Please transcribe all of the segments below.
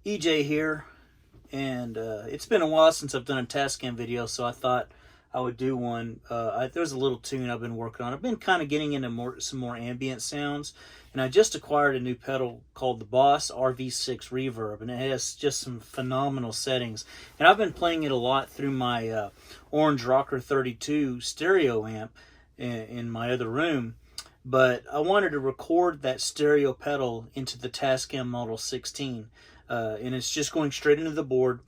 EJ here, and it's been a while since I've done a Tascam video, so I thought I would do one. There's a little tune I've been working on. I've been kind of getting into some more ambient sounds, and I just acquired a new pedal called the Boss RV6 Reverb, and it has just some phenomenal settings. And I've been playing it a lot through my Orange Rocker 32 stereo amp in my other room. But I wanted to record that stereo pedal into the Tascam Model 16. And it's just going straight into the board,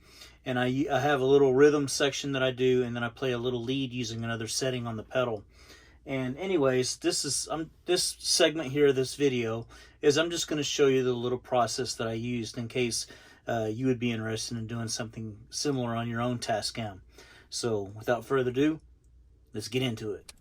and I have a little rhythm section that I do, and then I play a little lead using another setting on the pedal. And anyways, this segment here, this video, is I'm just going to show you the little process that I used in case you would be interested in doing something similar on your own Tascam. So without further ado, let's get into it.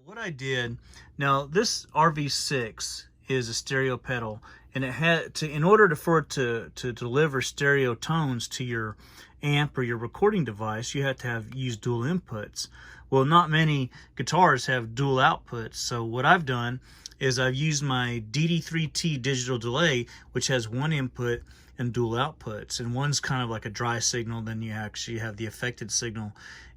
What I did, now this RV6 is a stereo pedal, and it had to, in order for it to deliver stereo tones to your amp or your recording device, you have to use dual inputs. Well, not many guitars have dual outputs, so what I've done is I've used my DD3T digital delay, which has one input and dual outputs, and one's kind of like a dry signal, then you actually have the affected signal.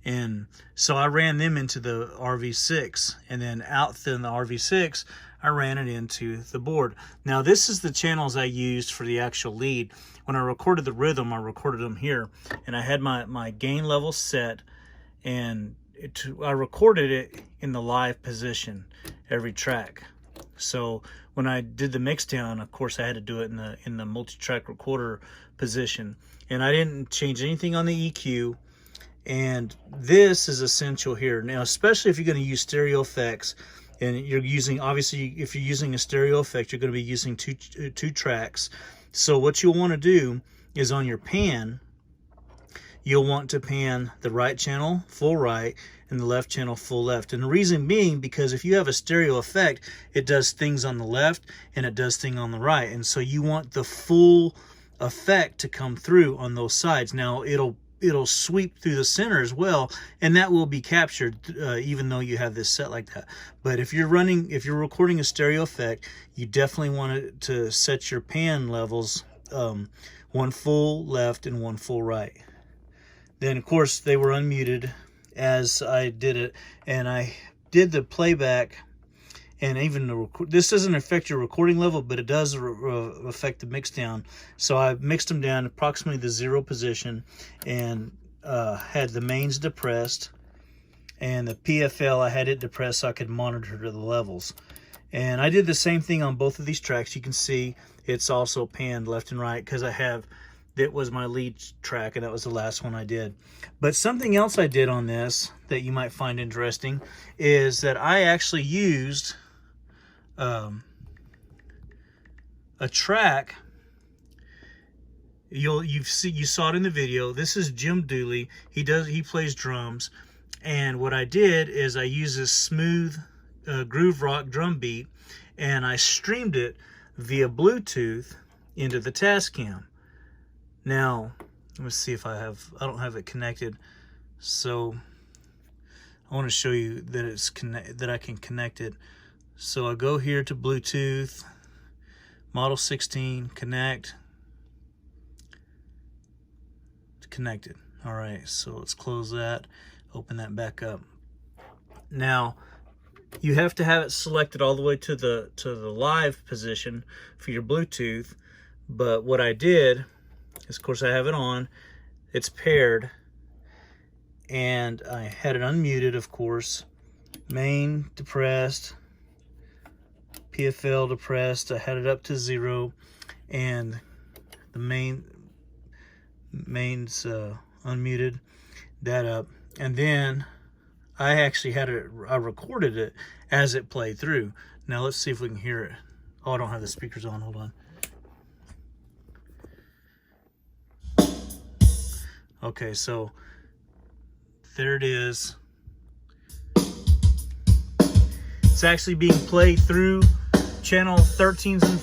And so I ran them into the RV6, and then out in the RV6 I ran it into the board. Now this is the channels I used for the actual lead. When I recorded the rhythm, I recorded them here, and I had my gain level set, and I recorded it in the live position every track. So when I did the mix down, of course I had to do it in the multi-track recorder position, and I didn't change anything on the EQ. And this is essential here. Now, especially if you're going to use stereo effects, and you're using, obviously, if you're using a stereo effect, you're going to be using two tracks. So what you'll want to do is on your pan, you'll want to pan the right channel full right and the left channel full left. And the reason being, because if you have a stereo effect, it does things on the left and it does things on the right. And so you want the full effect to come through on those sides. Now, it'll sweep through the center as well, and that will be captured even though you have this set like that. But if you're recording a stereo effect, you definitely want to set your pan levels one full left and one full right. Then of course they were unmuted as I did it, and I did the playback, and even this doesn't affect your recording level, but it does affect the mix down. So I mixed them down approximately the 0 position, and had the mains depressed, and the PFL, I had it depressed so I could monitor the levels. And I did the same thing on both of these tracks. You can see it's also panned left and right because it was my lead track, and that was the last one I did. But something else I did on this that you might find interesting is that I actually used a track. You saw it in the video. This is Jim Dooley. He plays drums, and what I did is I used this smooth groove rock drum beat, and I streamed it via Bluetooth into the Tascam. Now, let me see if I don't have it connected, so I want to show you that that I can connect it. So I go here to Bluetooth, Model 16, connected. All right, so let's close that, open that back up. Now, you have to have it selected all the way to the live position for your Bluetooth. But what I did is, of course, I have it on, it's paired, and I had it unmuted, of course. Main depressed, PFL depressed. I had it up to 0, and the main's unmuted, that up. And then I actually I recorded it as it played through. Now let's see if we can hear it. Oh, I don't have the speakers on, hold on. Okay, so there it is. It's actually being played through channel 13 and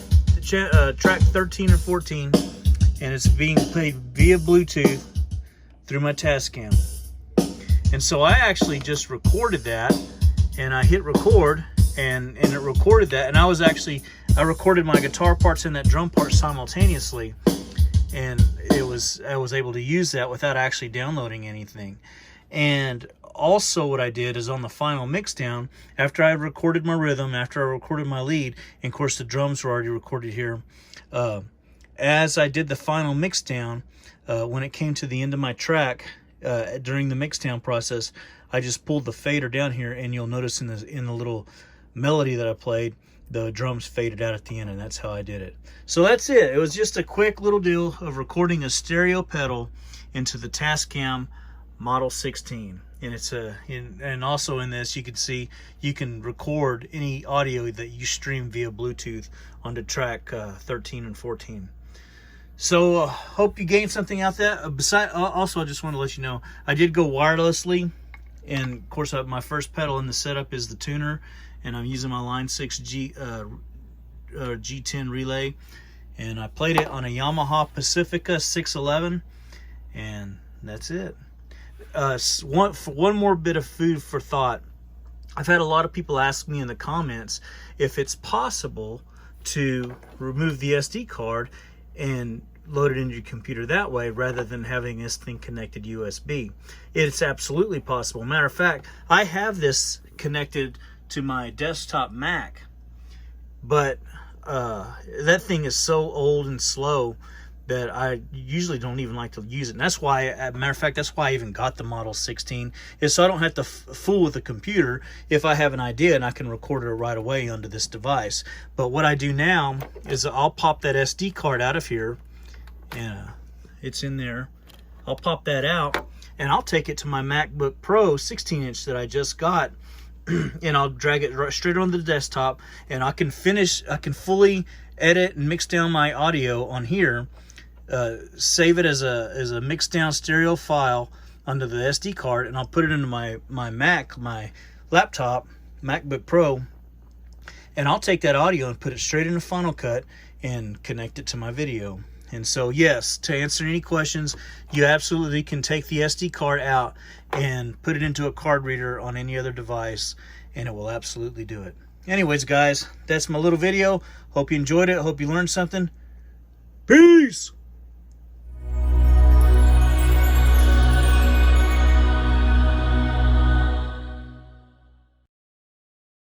track 13 and 14, and it's being played via Bluetooth through my Tascam. And so I actually just recorded that, and I hit record, and it recorded that. And I recorded my guitar parts and that drum part simultaneously, and I was able to use that without actually downloading anything. And also what I did is on the final mix down, after I recorded my rhythm, after I recorded my lead, and of course the drums were already recorded here, as I did the final mix down, when it came to the end of my track, during the mix down process, I just pulled the fader down here, and you'll notice in the little melody that I played, the drums faded out at the end, and that's how I did it. So that's it. It was just a quick little deal of recording a stereo pedal into the Tascam Model 16. And and also in this, you can see you can record any audio that you stream via Bluetooth onto track 13 and 14. So hope you gained something out there. Also, I just want to let you know, I did go wirelessly, and of course my first pedal in the setup is the tuner, and I'm using my Line 6 G10 relay, and I played it on a Yamaha Pacifica 611, and that's it. One more bit of food for thought. I've had a lot of people ask me in the comments if it's possible to remove the SD card and load it into your computer that way rather than having this thing connected USB. It's absolutely possible. Matter of fact, I have this connected to my desktop Mac, but that thing is so old and slow that I usually don't even like to use it. And that's why, matter of fact, that's why I even got the Model 16, is so I don't have to fool with the computer if I have an idea and I can record it right away onto this device. But what I do now is I'll pop that SD card out of here, and it's in there. I'll pop that out, and I'll take it to my MacBook Pro 16-inch that I just got, and I'll drag it right straight on the desktop, and I can fully edit and mix down my audio on here, save it as a mixed down stereo file onto the SD card, and I'll put it into my laptop, MacBook Pro, and I'll take that audio and put it straight into Final Cut and connect it to my video. And so, yes, to answer any questions, you absolutely can take the SD card out and put it into a card reader on any other device, and it will absolutely do it. Anyways, guys, that's my little video. Hope you enjoyed it. Hope you learned something. Peace!